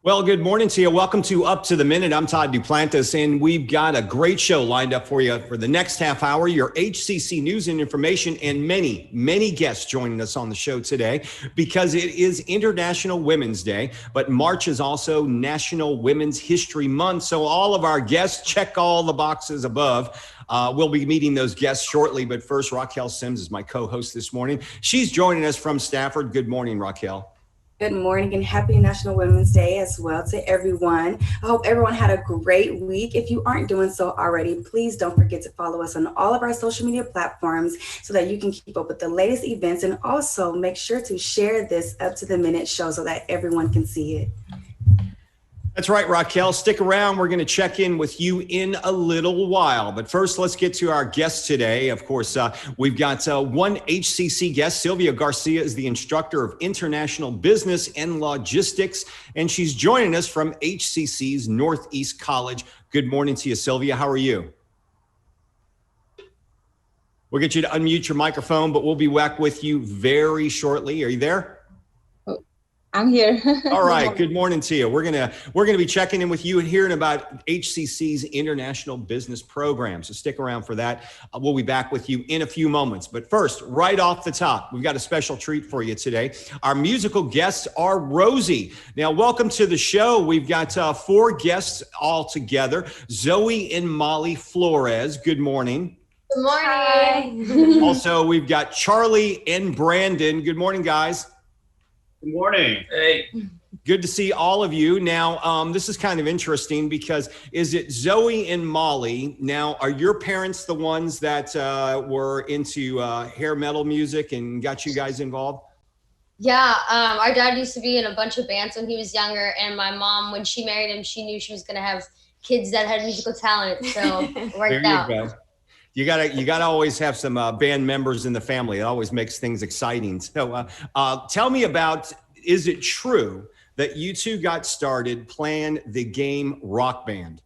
Well, good morning to you. Welcome to Up to the Minute. I'm Todd Duplantis, and we've got a great show lined up for you for the next half hour. Your HCC news and information, and many guests joining us on the show today because it is International Women's Day, but March is also National Women's History Month. So all of our guests check all the boxes above. We'll be meeting those guests shortly, but first, Raquel Sims is my co-host this morning. She's joining us from Stafford. Good morning, Raquel. Good morning and happy National Women's Day as well to everyone. I hope everyone had a great week. If you aren't doing so already, please don't forget to follow us on all of our social media platforms so that you can keep up with the latest events, and also make sure to share this Up to the Minute show so that everyone can see it. That's right, Raquel. Stick around. We're going to check in with you in a little while. But first, let's get to our guest today. Of course, we've got one HCC guest. Silvia Garcia is the instructor of international business and logistics, and she's joining us from HCC's Northeast College. Good morning to you, Silvia. How are you? We'll get you to unmute your microphone, but we'll be back with you very shortly. Are you there? I'm here. All right. Good morning to you. We're gonna be checking in with you and hearing about HCC's International Business Program. So stick around for that. We'll be back with you in a few moments. But first, right off the top, we've got a special treat for you today. Our musical guests are RoZY. Now, welcome to the show. We've got 4 guests all together. Zoe and Molly Flores. Good morning. Good morning. Also, we've got Charlie and Brandon. Good morning, guys. Good morning. Hey. Good to see all of you. Now, this is kind of interesting because is it Zoe and Molly? Now, are your parents the ones that were into hair metal music and got you guys involved? Yeah, our dad used to be in a bunch of bands when he was younger, and my mom, when she married him, she knew she was going to have kids that had musical talent, so it worked out. There you go. You gotta always have some band members in the family. It always makes things exciting. So tell me about, is it true that you two got started playing the game Rock Band?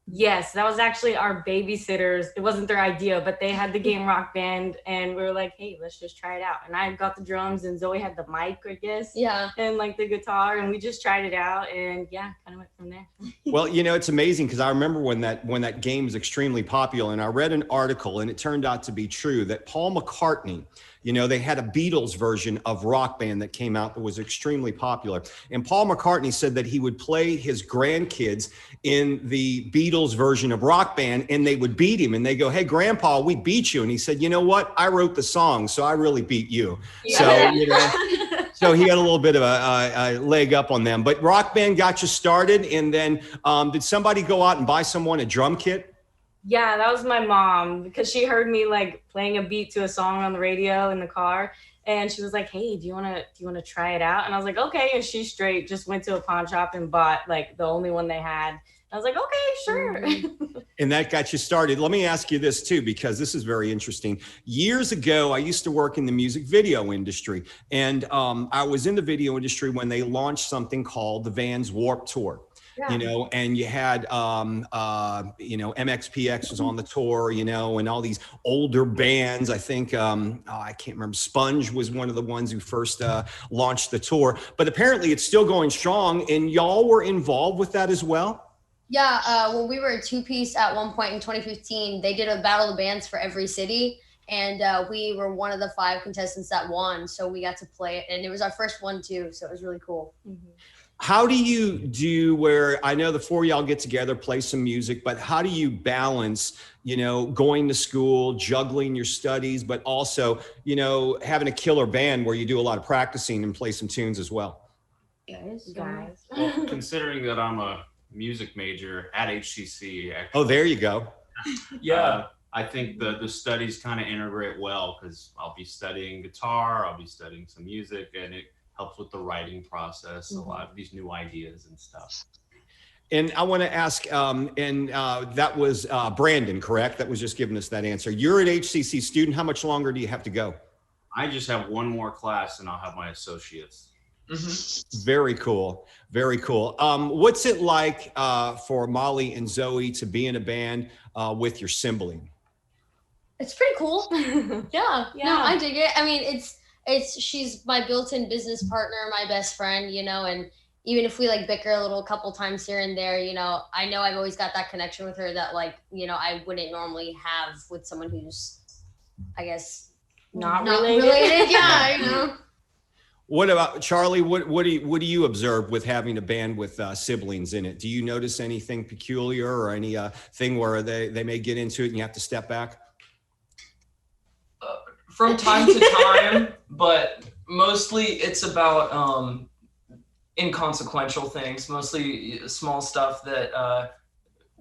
Yes, that was actually our babysitters. It wasn't their idea, but they had the game Rock Band, and we were like, hey, let's just try it out. And I got the drums, and Zoe had the mic, I guess. Yeah. And like the guitar, and we just tried it out, and yeah, kind of went from there. Well, you know, it's amazing because I remember when that game was extremely popular, and I read an article, and it turned out to be true that Paul McCartney, you know, they had a Beatles version of Rock Band that came out that was extremely popular. And Paul McCartney said that he would play his grandkids in the Beatles version of Rock Band, and they would beat him. And they go, hey, Grandpa, we beat you. And he said, you know what? I wrote the song, so I really beat you. Yeah. So, you know, so he had a little bit of a leg up on them. But Rock Band got you started. And then did somebody go out and buy someone a drum kit? Yeah, that was my mom, because she heard me like playing a beat to a song on the radio in the car, and she was like, hey, do you want to try it out? And I was like, okay. And she straight just went to a pawn shop and bought like the only one they had. I was like, okay, sure. And that got you started. Let me ask you this too, because this is very interesting. Years ago, I used to work in the music video industry, and I was in the video industry when they launched something called the Vans Warped Tour. Yeah. You know, and you had, you know, MXPX was on the tour, you know, and all these older bands. I think, I can't remember, Sponge was one of the ones who first launched the tour. But apparently it's still going strong, and y'all were involved with that as well? Yeah, when we were a 2-piece at one point in 2015, they did a battle of bands for every city. And we were one of the 5 contestants that won. So we got to play it. And it was our first one, too. So it was really cool. Mm-hmm. How do you do, where I know the 4 of y'all get together, play some music, but how do you balance, you know, going to school, juggling your studies, but also, you know, having a killer band where you do a lot of practicing and play some tunes as well? Guys. Well, considering that I'm a music major at HCC. Actually, oh, there you go. Yeah. I think the studies kind of integrate well because I'll be studying guitar, I'll be studying some music, and it helps with the writing process, a lot of these new ideas and stuff. And I want to ask, that was Brandon, correct? That was just giving us that answer. You're an HCC student. How much longer do you have to go? I just have one more class and I'll have my associates. Mm-hmm. Very cool. Very cool. What's it like for Molly and Zoe to be in a band with your sibling? It's pretty cool. Yeah. No, I dig it. I mean, she's my built-in business partner, my best friend, you know, and even if we like bicker a little couple times here and there, you know I've always got that connection with her that like, I wouldn't normally have with someone who's, I guess, Not related. Yeah, What about Charlie? What do you observe with having a band with siblings in it? Do you notice anything peculiar or any thing where they may get into it and you have to step back? From time to time, but mostly it's about inconsequential things, mostly small stuff that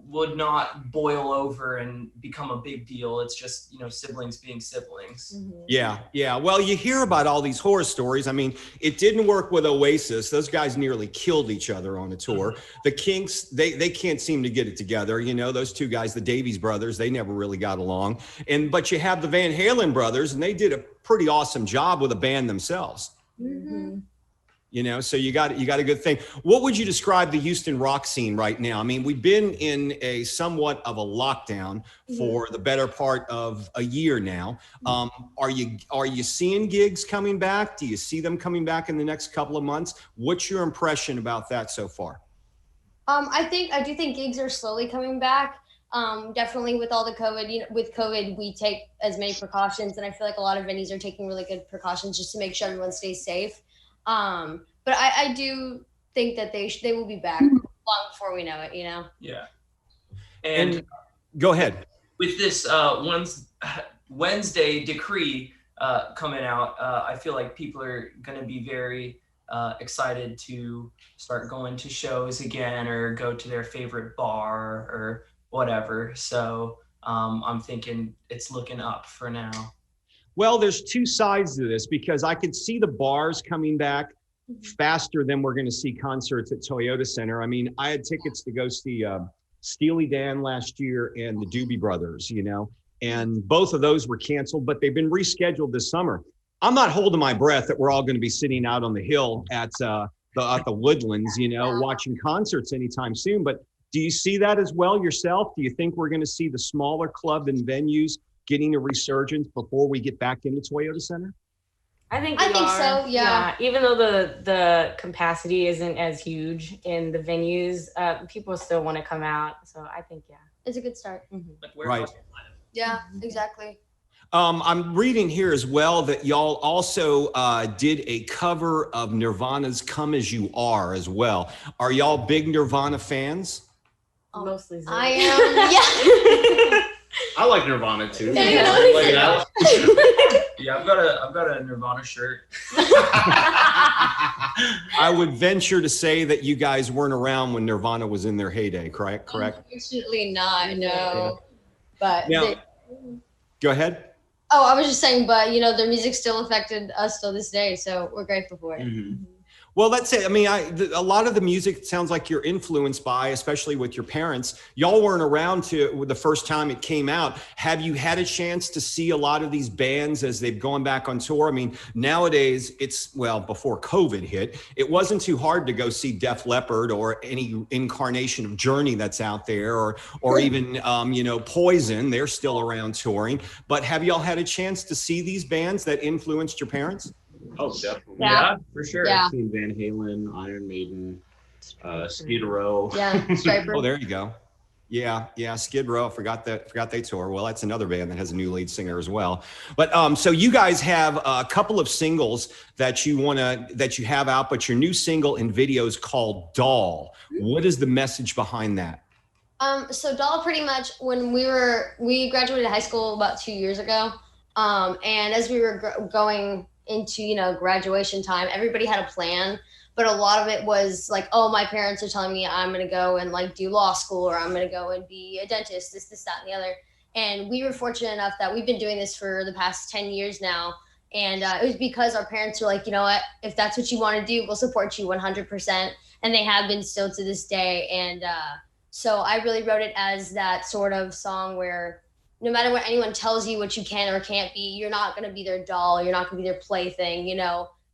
would not boil over and become a big deal. It's just, siblings being siblings. Yeah. Well, you hear about all these horror stories. I mean, it didn't work with Oasis. Those guys nearly killed each other on a tour. The Kinks, they can't seem to get it together. Those two guys, the Davies brothers, they never really got along. But you have the Van Halen brothers, and they did a pretty awesome job with a band themselves. So you got a good thing. What would you describe the Houston rock scene right now? I mean, we've been in a somewhat of a lockdown for the better part of a year now. Are you seeing gigs coming back? Do you see them coming back in the next couple of months? What's your impression about that so far? I do think gigs are slowly coming back. Definitely with all the COVID, with COVID, we take as many precautions, and I feel like a lot of venues are taking really good precautions just to make sure everyone stays safe. But I do think that they will be back long before we know it, Yeah. And go ahead. With this Wednesday decree coming out, I feel like people are going to be very excited to start going to shows again or go to their favorite bar or whatever. So I'm thinking it's looking up for now. Well, there's two sides to this because I could see the bars coming back faster than we're going to see concerts at Toyota Center. I mean, I had tickets to go see Steely Dan last year and the Doobie Brothers, and both of those were canceled, but they've been rescheduled this summer. I'm not holding my breath that we're all going to be sitting out on the hill at the Woodlands, watching concerts anytime soon. But do you see that as well yourself? Do you think we're going to see the smaller club and venues getting a resurgence before we get back into Toyota Center? I think so. Yeah. Even though the capacity isn't as huge in the venues, people still want to come out. So I think, it's a good start. Right. Yeah, exactly. I'm reading here as well that y'all also did a cover of Nirvana's "Come As You Are" as well. Are y'all big Nirvana fans? Mostly. Zoe. I am. Yeah. I like Nirvana too. Yeah, I've got a Nirvana shirt. I would venture to say that you guys weren't around when Nirvana was in their heyday, correct? Unfortunately not, no. But now, go ahead. Oh, I was just saying, but their music still affected us till this day, so we're grateful for it. Well, that's it. I mean, a lot of the music sounds like you're influenced by, especially with your parents. Y'all weren't around the first time it came out. Have you had a chance to see a lot of these bands as they've gone back on tour? I mean, nowadays before COVID hit, it wasn't too hard to go see Def Leppard or any incarnation of Journey that's out there, or even Poison. They're still around touring. But have y'all had a chance to see these bands that influenced your parents? Oh, definitely. Yeah, for sure. Yeah. I've seen Van Halen, Iron Maiden, Skid Row. Yeah, Striper. Oh, there you go. Yeah, Skid Row. Forgot they tour. Well, that's another band that has a new lead singer as well. But so you guys have a couple of singles that you have out, but your new single and video is called Doll. What is the message behind that? So Doll, pretty much when we graduated high school about 2 years ago, and as we were going into graduation time, everybody had a plan, but a lot of it was like, oh, my parents are telling me I'm going to go and do law school, or I'm going to go and be a dentist, this, that, and the other. And we were fortunate enough that we've been doing this for the past 10 years now. And it was because our parents were like, you know what, if that's what you want to do, we'll support you 100%. And they have been still to this day. And so I really wrote it as that sort of song where no matter what anyone tells you what you can or can't be, you're not going to be their doll. You're not going to be their plaything.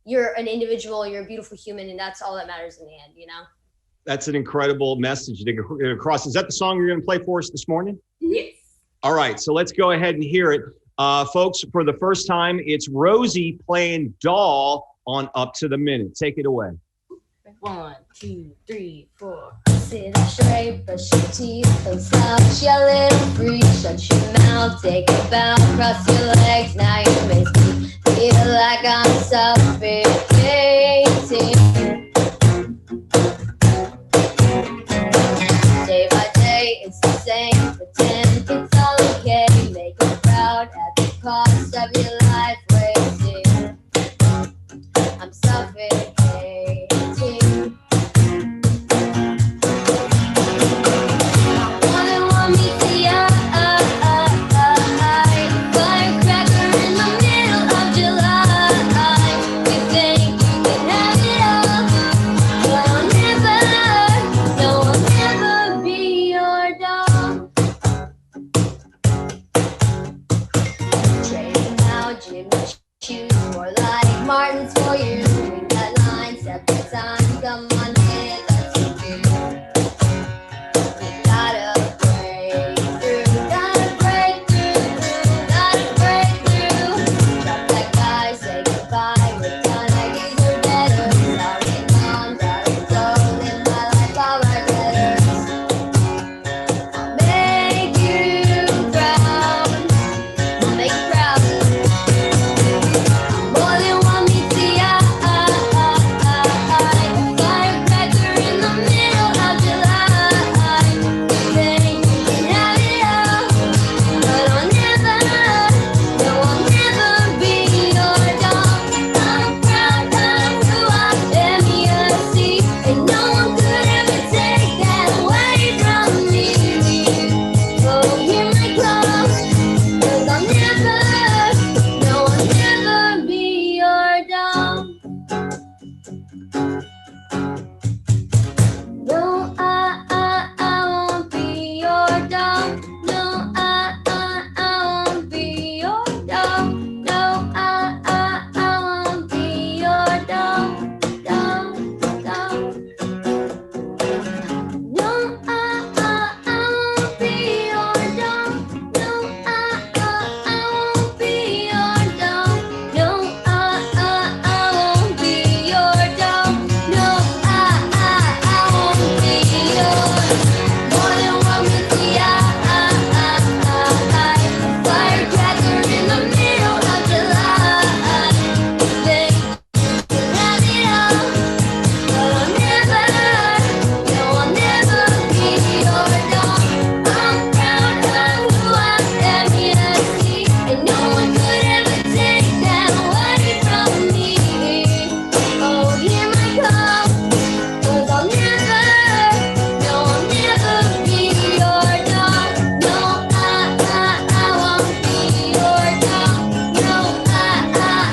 You're an individual. You're a beautiful human. And that's all that matters in the end, That's an incredible message to get across. Is that the song you're going to play for us this morning? Yes. All right. So let's go ahead and hear it. Folks, for the first time, it's RoZY playing Doll on Up to the Minute. Take it away. 1, 2, 3, 4. Sit up straight, brush your teeth, don't slouch your little freak. Shut your mouth, take a bow, cross your legs. Now you make me feel like I'm suffocating. Day by day, it's the same. Pretend it's all okay. Make you proud at the cost of your life wasting. I'm suffocating. Martins for you, we got 9 separate times. Come on, hit us to do. We gotta break through, gotta break through, gotta break through. Drop that guy, say goodbye. We're done, like these are better. Sorry, mom, darling, don't in my life, I'll write letters. I'll make you proud. I'll make you proud. More than one meets the eye. Firecracker in the middle of July. You think you can have it all, but I'll never, no, I'll never be your dog. I'm proud of who I am, yes, and no one could ever take that away from me. Oh, hear my call, 'cause I'll never, no, I'll never be your dog. No, I won't be your dog. No, I won't be your dog. No, I won't be your dog. Dog, dog. No, I won't be your dog. No, I won't be your dog. No, I won't be your dog. No, I won't be your. More than one with the firecracker in the middle of July. You think you can have it all, but I'll never, no, I'll never be your dog. I'm proud of who I am, yes, and no one could ever take that away from me. Oh, hear my call, 'cause I'll never, no, I'll never be your dog. No, I won't be your dog. No,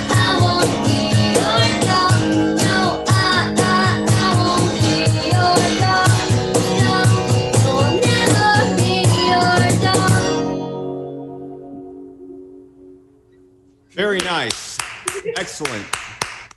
I won't be your dog. No, I won't be your dog. No, I'll never be your dog. Very nice. Excellent.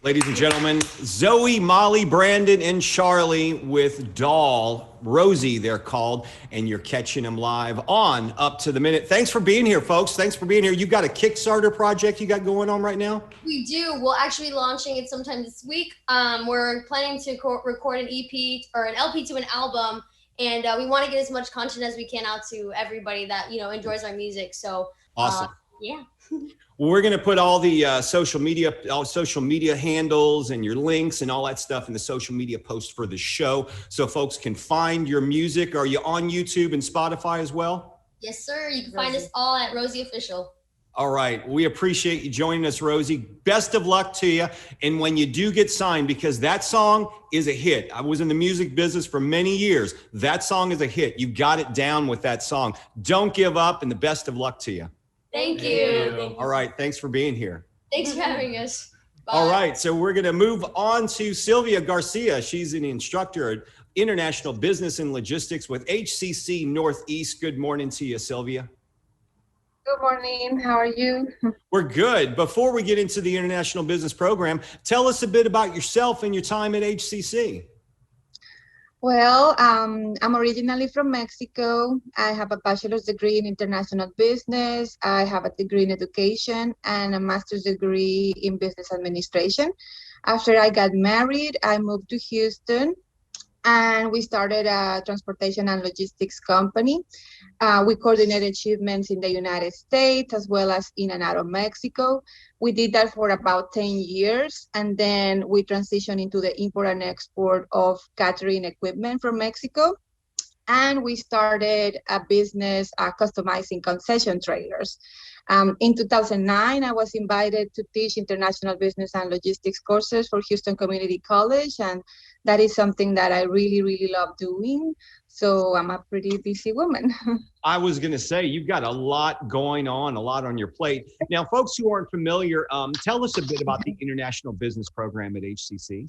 Ladies and gentlemen, Zoe, Molly, Brandon, and Charlie with Doll, RoZY they're called, and you're catching them live on Up to the Minute. Thanks for being here, folks. Thanks for being here. You got a Kickstarter project you got going on right now? We do. We'll actually be launching it sometime this week. We're planning to record an EP or an LP to an album, and we want to get as much content as we can out to everybody that enjoys our music. So Awesome. Yeah. Well, we're going to put all the social media handles and your links and all that stuff in the social media post for the show, so folks can find your music. Are you on YouTube and Spotify as well? Yes, sir. You can find us all at RoZY Official. All right. We appreciate you joining us, RoZY. Best of luck to you. And when you do get signed, because that song is a hit. I was in the music business for many years. That song is a hit. You got it down with that song. Don't give up, and the best of luck to you. Thank you. All right. Thanks for being here. Thanks for having us. Bye. All right. So we're going to move on to Silvia Garcia. She's an instructor at International Business and Logistics with HCC Northeast. Good morning to you, Silvia. Good morning. How are you? We're good. Before we get into the International Business Program, tell us a bit about yourself and your time at HCC. Well, I'm originally from Mexico. I have a bachelor's degree in international business. I have a degree in education and a master's degree in business administration. After I got married, I moved to Houston, and we started a transportation and logistics company. We coordinated shipments in the United States as well as in and out of Mexico. We did that for about 10 years, and then we transitioned into the import and export of catering equipment from Mexico. And we started a business customizing concession trailers. In 2009, I was invited to teach international business and logistics courses for Houston Community College, and that is something that I really, really love doing. So I'm a pretty busy woman. I was going to say, you've got a lot going on, a lot on your plate. Now, folks who aren't familiar, tell us a bit about the International Business Program at HCC.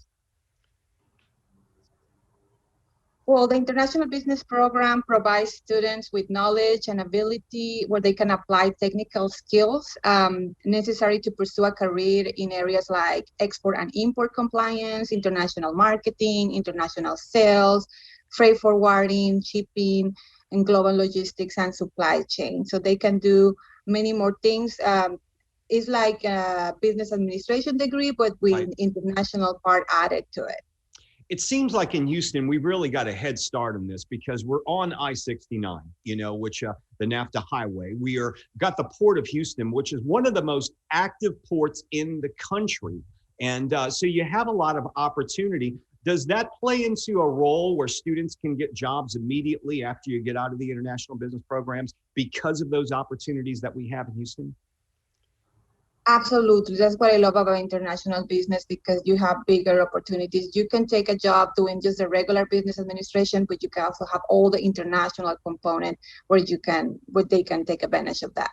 Well, the International Business Program provides students with knowledge and ability where they can apply technical skills necessary to pursue a career in areas like export and import compliance, international marketing, international sales, freight forwarding, shipping, and global logistics and supply chain. So they can do many more things. It's like a business administration degree, but with an international part added to it. It seems like in Houston, we've really got a head start on this because we're on I-69, which the NAFTA highway. Got the Port of Houston, which is one of the most active ports in the country. And so you have a lot of opportunity. Does that play into a role where students can get jobs immediately after you get out of the international business programs because of those opportunities that we have in Houston? Absolutely. That's what I love about international business, because you have bigger opportunities. You can take a job doing just the regular business administration, but you can also have all the international component where they can take advantage of that.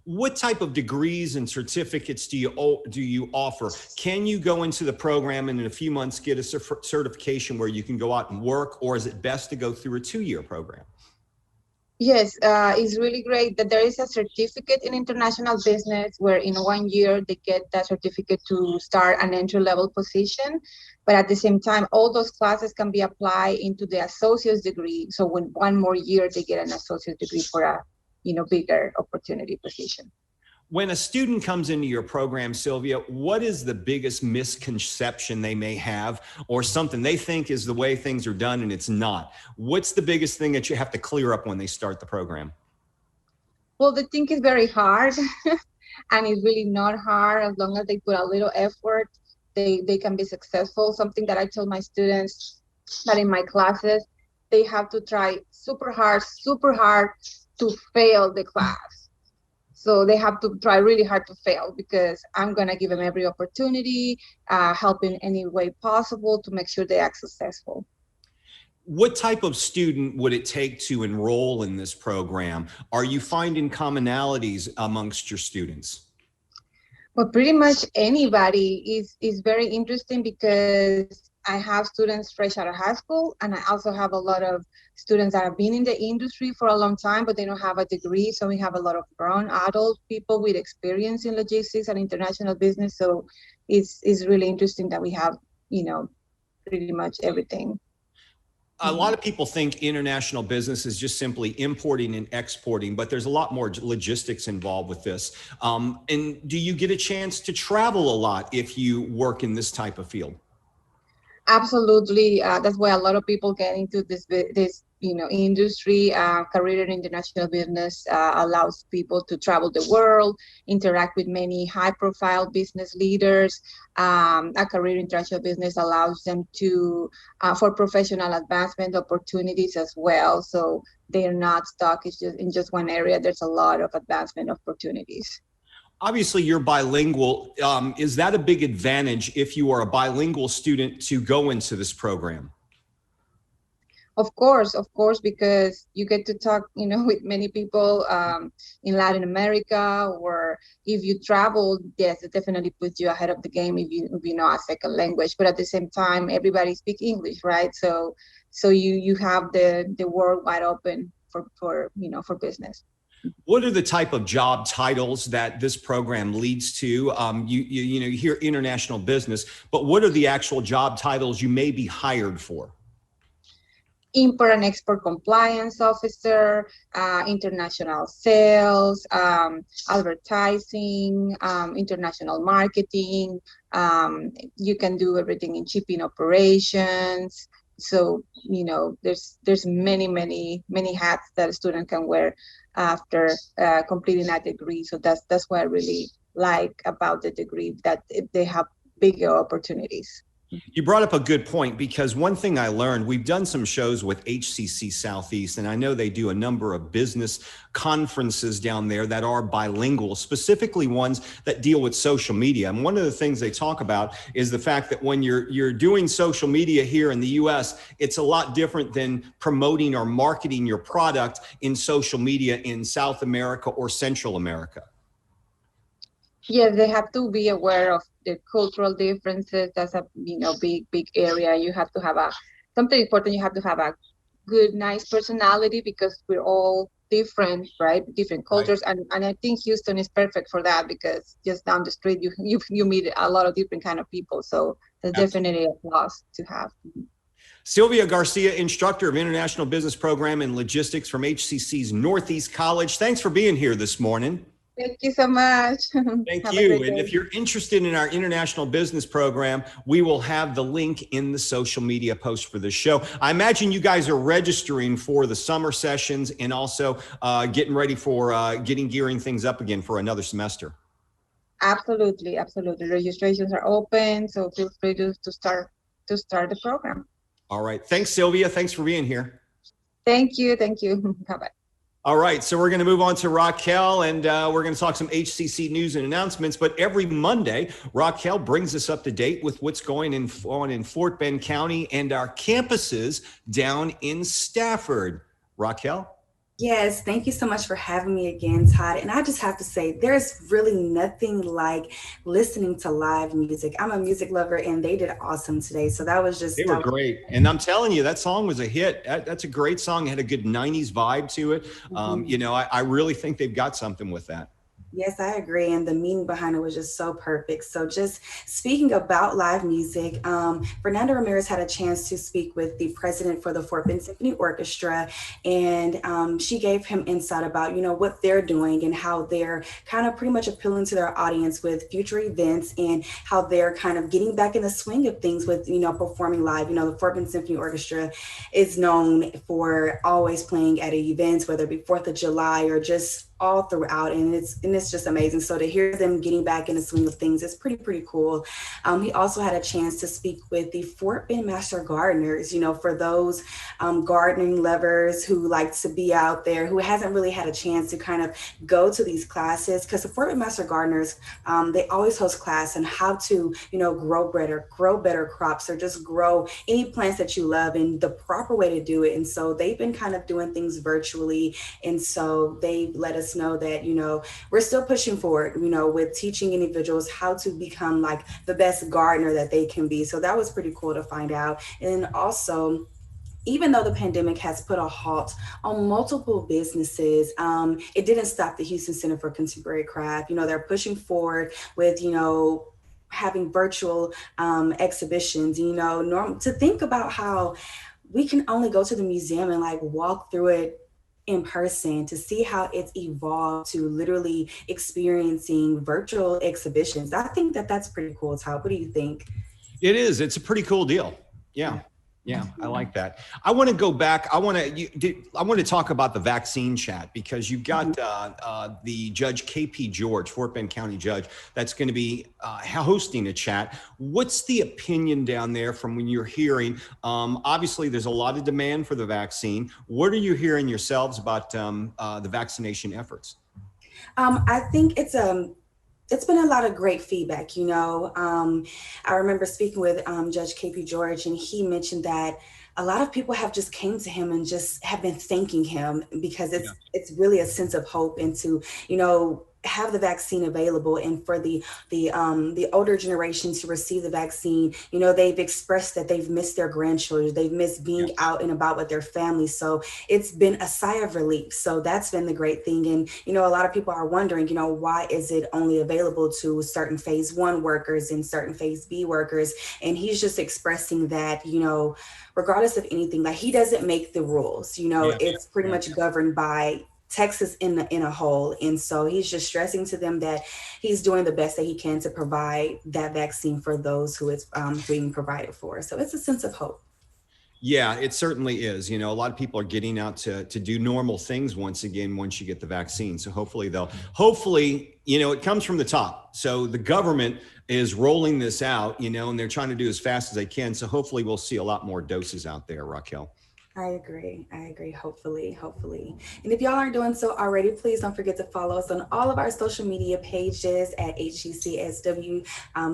What type of degrees and certificates do you offer? Can you go into the program and in a few months get a certification where you can go out and work, or is it best to go through a 2-year program? Yes, it's really great that there is a certificate in international business where in 1 year they get that certificate to start an entry-level position. But at the same time, all those classes can be applied into the associate's degree. So when 1 more year, they get an associate degree for a bigger opportunity position. When a student comes into your program, Silvia, what is the biggest misconception they may have, or something they think is the way things are done and it's not? What's the biggest thing that you have to clear up when they start the program? Well, they think it's very hard and it's really not hard. As long as they put a little effort, they can be successful. Something that I tell my students that in my classes, they have to try super hard to fail the class. So they have to try really hard to fail, because I'm going to give them every opportunity, help in any way possible to make sure they are successful. What type of student would it take to enroll in this program? Are you finding commonalities amongst your students? Well, pretty much anybody is very interesting, because I have students fresh out of high school, and I also have a lot of students that have been in the industry for a long time, but they don't have a degree. So we have a lot of grown adult people with experience in logistics and international business. So it's really interesting that we have, pretty much everything. A lot of people think international business is just simply importing and exporting, but there's a lot more logistics involved with this. And do you get a chance to travel a lot if you work in this type of field? Absolutely. That's why a lot of people get into this industry. Career in international business allows people to travel the world, interact with many high-profile business leaders. A career in international business allows them for professional advancement opportunities as well. So they're not stuck in just one area. There's a lot of advancement opportunities. Obviously, you're bilingual. Is that a big advantage if you are a bilingual student to go into this program? Of course, because you get to talk, with many people in Latin America, or if you travel, yes, it definitely puts you ahead of the game if you know a second language. But at the same time, everybody speaks English, right? So you have the world wide open for business. What are the type of job titles that this program leads to? You hear international business, but what are the actual job titles you may be hired for? Import and export compliance officer, international sales, advertising, international marketing, You can do everything in shipping operations. So, there's many hats that a student can wear after completing a degree. So that's what I really like about the degree, that they have bigger opportunities. You brought up a good point, because one thing I learned, we've done some shows with HCC Southeast, and I know they do a number of business conferences down there that are bilingual, specifically ones that deal with social media. And one of the things they talk about is the fact that when you're doing social media here in the US, it's a lot different than promoting or marketing your product in social media in South America or Central America. Yes, they have to be aware of the cultural differences. That's a big area. You have to have something important. You have to have a good, nice personality, because we're all different, right? Different cultures, right. And I think Houston is perfect for that, because just down the street you meet a lot of different kind of people. So that's definitely a plus to have. Silvia Garcia, instructor of International Business Program and Logistics from HCC's Northeast College. Thanks for being here this morning. Thank you so much. Thank you. And if you're interested in our international business program, we will have the link in the social media post for the show. I imagine you guys are registering for the summer sessions and also getting ready for gearing things up again for another semester. Absolutely. Registrations are open, so feel free to start the program. All right. Thanks, Silvia. Thanks for being here. Thank you. Bye-bye. All right, so we're going to move on to Raquel, and we're going to talk some HCC news and announcements. But every Monday, Raquel brings us up to date with what's going on in Fort Bend County and our campuses down in Stafford. Raquel? Yes, thank you so much for having me again, Todd. And I just have to say, there's really nothing like listening to live music. I'm a music lover, and they did awesome today. So that was just— They were great. And I'm telling you, that song was a hit. That's a great song. It had a good 90s vibe to it. I really think they've got something with that. Yes, I agree. And the meaning behind it was just so perfect. So just speaking about live music, Fernando Ramirez had a chance to speak with the president for the Fort Bend Symphony Orchestra. And she gave him insight about, what they're doing and how they're kind of pretty much appealing to their audience with future events and how they're kind of getting back in the swing of things with, performing live. The Fort Bend Symphony Orchestra is known for always playing at events, whether it be 4th of July or just all throughout, and it's just amazing. So to hear them getting back in the swing of things is pretty cool. He also had a chance to speak with the Fort Bend Master Gardeners, for those gardening lovers who like to be out there, who hasn't really had a chance to kind of go to these classes, because the Fort Bend Master Gardeners, they always host class on how to, grow better crops, or just grow any plants that you love and the proper way to do it. And so they've been kind of doing things virtually. And so they let us know that, we're still pushing forward, with teaching individuals how to become like the best gardener that they can be. So that was pretty cool to find out. And also, even though the pandemic has put a halt on multiple businesses, it didn't stop the Houston Center for Contemporary Craft. They're pushing forward with, having virtual exhibitions, to think about how we can only go to the museum and like walk through it in person, to see how it's evolved to literally experiencing virtual exhibitions. I think that that's pretty cool, Todd. What do you think? It is. It's a pretty cool deal. Yeah, I like that. I want to go back. I want to talk about the vaccine chat, because you've got the Judge KP George, Fort Bend County Judge, that's going to be hosting a chat. What's the opinion down there from when you're hearing? Obviously, there's a lot of demand for the vaccine. What are you hearing yourselves about the vaccination efforts? I think it's been a lot of great feedback. I remember speaking with Judge KP George, and he mentioned that a lot of people have just came to him and just have been thanking him, because it's really a sense of hope, and to, have the vaccine available, and for the older generation to receive the vaccine. They've expressed that they've missed their grandchildren, they've missed being out and about with their families. So it's been a sigh of relief. So that's been the great thing. And a lot of people are wondering, why is it only available to certain phase 1 workers and certain phase B workers? And he's just expressing that, regardless of anything, like, he doesn't make the rules. It's pretty much governed by Texas in a whole. And so he's just stressing to them that he's doing the best that he can to provide that vaccine for those who it's being provided for. So it's a sense of hope. Yeah, it certainly is. You know, a lot of people are getting out to do normal things once again once you get the vaccine. So hopefully, you know, it comes from the top. So the government is rolling this out, you know, and they're trying to do as fast as they can. So hopefully we'll see a lot more doses out there, Raquel. I agree. Hopefully. And if y'all aren't doing so already, please don't forget to follow us on all of our social media pages at HCCSW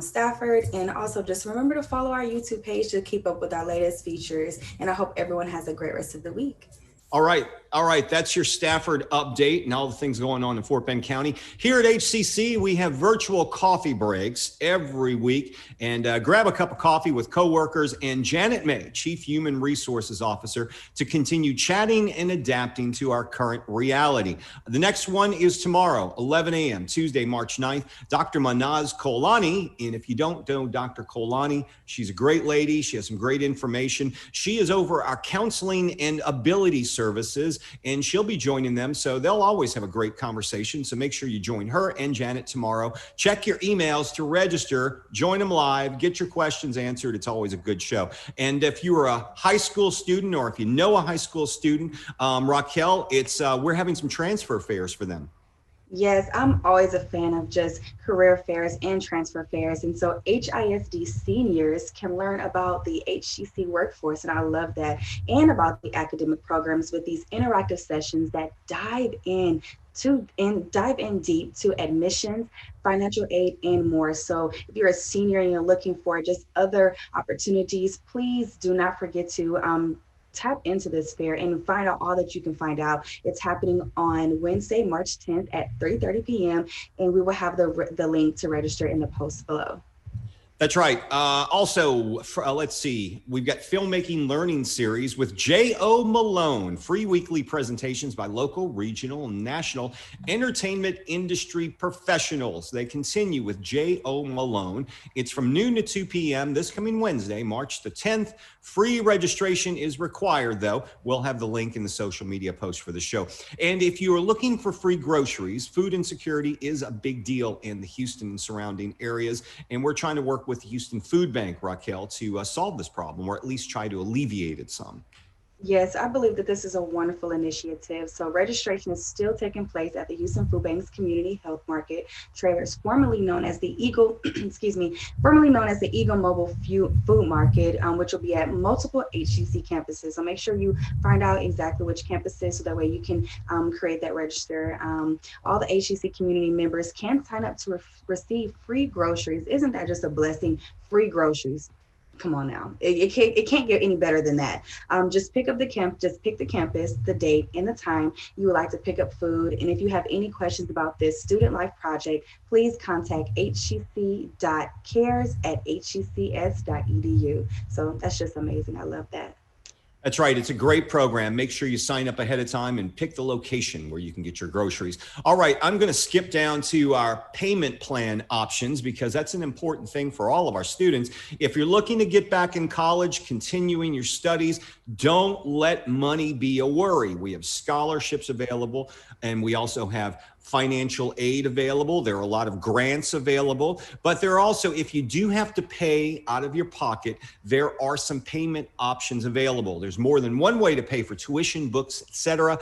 Stafford. And also just remember to follow our YouTube page to keep up with our latest features. And I hope everyone has a great rest of the week. All right. That's your Stafford update and all the things going on in Fort Bend County. Here at HCC, we have virtual coffee breaks every week. And grab a cup of coffee with coworkers and Janet May, Chief Human Resources Officer, to continue chatting and adapting to our current reality. The next one is tomorrow, 11 a.m., Tuesday, March 9th. Dr. Manaz Kolani. And if you don't know Dr. Kolani, she's a great lady. She has some great information. She is over our counseling and ability services, and she'll be joining them. So they'll always have a great conversation. So make sure you join her and Janet tomorrow. Check your emails to register, join them live, get your questions answered. It's always a good show. And if you are a high school student, or if you know a high school student, Raquel, we're having some transfer fairs for them. Yes, I'm always a fan of just career fairs and transfer fairs. And so HISD seniors can learn about the HCC workforce, and I love that, and about the academic programs with these interactive sessions that dive in deep to admissions, financial aid, and more. So if you're a senior and you're looking for just other opportunities, please do not forget to tap into this fair and find out all that you can find out. It's happening on Wednesday, March 10th at 3:30 p.m. And we will have the link to register in the post below. That's right. Let's see. We've got Filmmaking Learning Series with J.O. Malone, free weekly presentations by local, regional, and national entertainment industry professionals. They continue with J.O. Malone. It's from noon to 2 p.m. this coming Wednesday, March the 10th. Free registration is required, though. We'll have the link in the social media post for the show. And if you are looking for free groceries, food insecurity is a big deal in the Houston and surrounding areas. And we're trying to work with the Houston Food Bank, Raquel, to solve this problem, or at least try to alleviate it some. Yes, I believe that this is a wonderful initiative. So registration is still taking place at the Houston Food Bank's Community Health Market trailers, formerly known as the Eagle, formerly known as the Eagle Mobile Food Market, which will be at multiple HCC campuses. So make sure you find out exactly which campuses, so that way you can create that register. All the HCC community members can sign up to receive free groceries. Isn't that just a blessing? Free groceries. Come on now. It can't get any better than that. Just pick the campus, the date, and the time you would like to pick up food. And if you have any questions about this Student Life project, please contact hcc.cares@hccs.edu. So that's just amazing. I love that. That's right. It's a great program. Make sure you sign up ahead of time and pick the location where you can get your groceries. All right, I'm going to skip down to our payment plan options, because that's an important thing for all of our students. If you're looking to get back in college, continuing your studies, don't let money be a worry. We have scholarships available, and we also have financial aid available. There are a lot of grants available, but there are also, if you do have to pay out of your pocket, there are some payment options available. There's more than one way to pay for tuition, books, etc.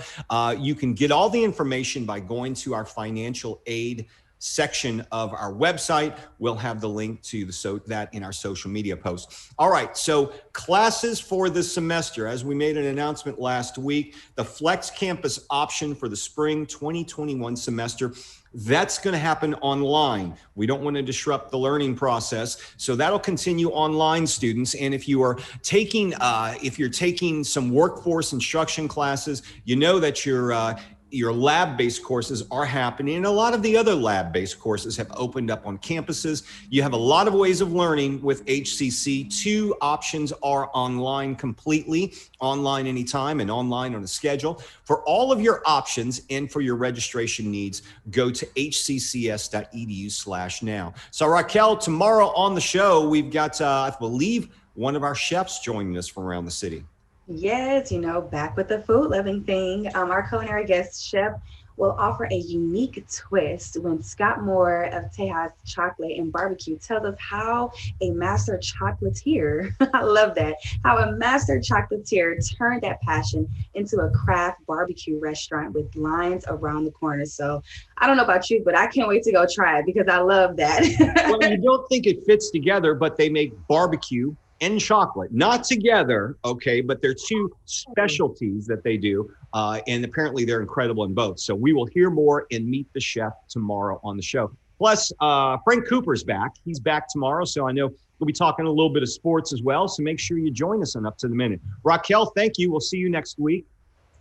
You can get all the information by going to our financial aid section of our website. We'll have the link to that in our social media posts. All right, so classes for this semester, as we made an announcement last week, the Flex Campus option for the spring 2021 semester, that's going to happen online. We don't want to disrupt the learning process, so that'll continue online, students. And if you're taking some workforce instruction classes, you know that your lab-based courses are happening, and a lot of the other lab-based courses have opened up on campuses. You have a lot of ways of learning with HCC. Two options are online completely, online anytime and online on a schedule. For all of your options and for your registration needs, go to hccs.edu/now. So Raquel, tomorrow on the show, we've got, I believe, one of our chefs joining us from around the city. Yes, back with the food loving thing. Our culinary guest chef will offer a unique twist when Scott Moore of Tejas Chocolate and Barbecue tells us how a master chocolatier, I love that, how a master chocolatier turned that passion into a craft barbecue restaurant with lines around the corner. So I don't know about you, but I can't wait to go try it because I love that. Well, you don't think it fits together, but they make barbecue and chocolate, not together, okay, but they're two specialties that they do, and apparently they're incredible in both. So we will hear more and meet the chef tomorrow on the show. Plus, Frank Cooper's back. He's back tomorrow, so I know we'll be talking a little bit of sports as well, so make sure you join us on Up to the Minute. Raquel, thank you. We'll see you next week.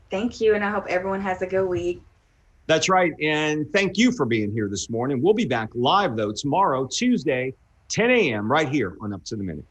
Thank you, and I hope everyone has a good week. That's right, and thank you for being here this morning. We'll be back live, though, tomorrow, Tuesday, 10 a.m., right here on Up to the Minute.